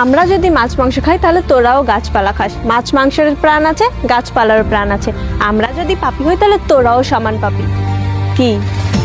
আমরা যদি মাছ মাংস খাই তাহলে তোরাও গাছপালা খাস। মাছ মাংসের প্রাণ আছে, গাছপালার প্রাণ আছে। আমরা যদি পাপী হই তাহলে তোরাও সমান পাপী। কি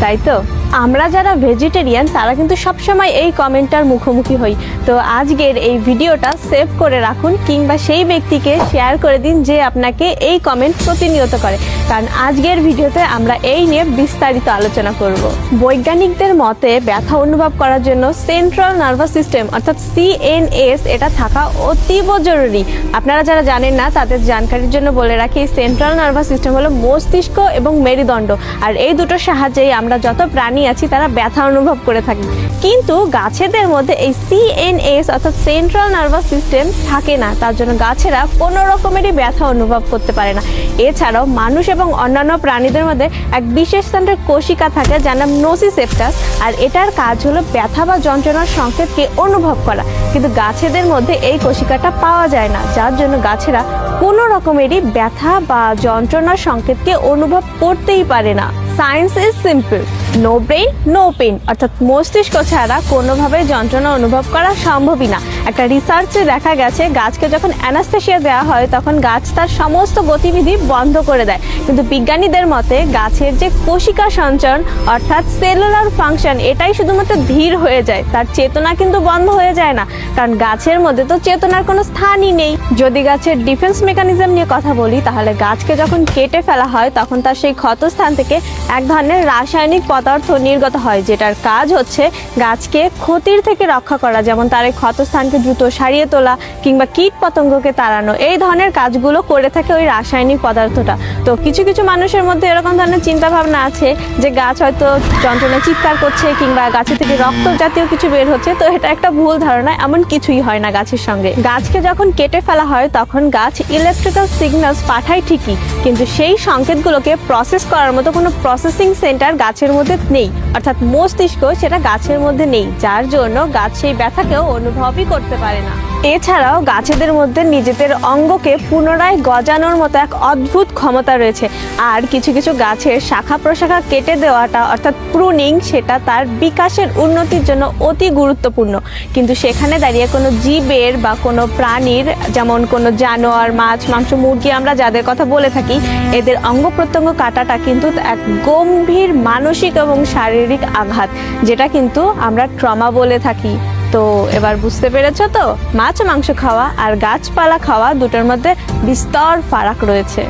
তাই তো? আমরা যারা ভেজিটেরিয়ান তারা কিন্তু সবসময় এই কমেন্টটার মুখোমুখি হই। তো আজকের এই ভিডিওটা সেভ করে রাখুন, কিংবা সেই ব্যক্তিকে শেয়ার করে দিন যে আপনাকে এই কমেন্ট প্রতিনিয়ত করে, কারণ আজকের ভিডিওতে আমরা এই নিয়ে বিস্তারিত আলোচনা করব। বৈজ্ঞানিকদের মতে ব্যথা অনুভব করার জন্য সেন্ট্রাল নার্ভাস সিস্টেম অর্থাৎ CNS এটা থাকা অতীব জরুরি। আপনারা যারা জানেন না তাদের জানকারির জন্য বলে রাখি, সেন্ট্রাল নার্ভাস সিস্টেম হলো মস্তিষ্ক এবং মেরুদণ্ড, আর এই দুটোর সাহায্যেই আমরা যত প্রাণী আছি তারা ব্যথা অনুভব করে থাকি। কিন্তু গাছেদের মধ্যে এই CNS অর্থাৎ সেন্ট্রাল নার্ভাস সিস্টেম থাকে না, তার জন্য গাছেরা কোনো রকমেরই ব্যথা অনুভব করতে পারে না। এছাড়াও মানুষ এবং অন্যান্য প্রাণীদের মধ্যে এক বিশেষ ধরনের কোশিকা থাকে যার নাম নোসিসেপ্টাস, আর এটার কাজ হলো ব্যথা বা যন্ত্রণার সংকেতকে অনুভব করা। কিন্তু গাছেদের মধ্যে এই কোশিকাটা পাওয়া যায় না, যার জন্য গাছেরা কোনো রকমেরই ব্যথা বা যন্ত্রণার সংকেতকে অনুভব করতেই পারে না। Science is simple, no brain no pain, অর্থাৎ মস্তিষ্ক ছাড়া কোনোভাবে যন্ত্রণা অনুভব করা সম্ভবই না। একটা রিসার্চে দেখা গেছে গাছকে যখন অ্যানাস্থেসিয়া দেওয়া হয় তখন গাছ তার সমস্ত গতিবিধি বন্ধ করে দেয়, কিন্তু বিজ্ঞানীদের মতে গাছের যে কোশিকা সঞ্চরণ অর্থাৎ সেলুলার ফাংশন এটাই শুধুমাত্র ধীর হয়ে যায়, তার চেতনা কিন্তু বন্ধ হয়ে যায় না, কারণ গাছের মধ্যে তো চেতনার কোনো স্থানই নেই। যদি গাছের ডিফেন্স মেকানিজম নিয়ে কথা বলি, তাহলে গাছকে যখন কেটে ফেলা হয় তখন তার সেই ক্ষতস্থান থেকে এক ধরনের রাসায়নিক পদার্থ নির্গত হয়, যেটার কাজ হচ্ছে গাছকে ক্ষতির থেকে রক্ষা করা, যেমন তার এই ক্ষতস্থানকে দ্রুত সারিয়ে তোলা কিংবা কীট পতঙ্গকে তাড়ানো। এই ধরনের কাজগুলো করে থাকে ওই রাসায়নিক পদার্থটা। তো কিছু কিছু মানুষের মধ্যে এরকম ধরনের চিন্তা ভাবনা আছে যে গাছ হয়তো যন্ত্রণা চিৎকার করছে কিংবা গাছের থেকে রক্ত জাতীয় কিছু বের হচ্ছে, তো এটা একটা ভুল ধারণা, এমন কিছুই হয় না গাছের সঙ্গে। গাছকে যখন কেটে ফেলা হয় তখন গাছ ইলেকট্রিক্যাল সিগন্যালস পাঠায় ঠিকই, কিন্তু সেই সংকেতগুলোকে প্রসেস করার মতো কোনো প্রসেসিং সেন্টার গাছের মধ্যে নেই, অর্থাৎ মস্তিষ্ক সেটা গাছের মধ্যে নেই, যার জন্য গাছ সেই ব্যথাকেও অনুভবই করতে পারে না। এছাড়াও গাছেদের মধ্যে নিজেদের অঙ্গকে পুনরায় গজানোর মতো এক অদ্ভুত ক্ষমতা রয়েছে, আর কিছু কিছু গাছের শাখা প্রশাখা কেটে দেওয়াটা অর্থাৎ প্রুনিং সেটা তার বিকাশের উন্নতির জন্য অতি গুরুত্বপূর্ণ। কিন্তু সেখানে দাঁড়িয়ে কোনো জীবের বা কোনো প্রাণীর, যেমন কোনো জানোয়ার, মাছ মাংস, মুরগি আমরা যাদের কথা বলে থাকি, এদের অঙ্গ প্রত্যঙ্গ কাটাটা কিন্তু এক গম্ভীর মানসিক এবং শারীরিক আঘাত, যেটা কিন্তু আমরা ট্রমা বলে থাকি। তো এবার বুঝতে পেরেছো তো, মাছ মাংস খাওয়া আর গাছপালা খাওয়া দুটোর মধ্যে বিস্তর ফারাক রয়েছে।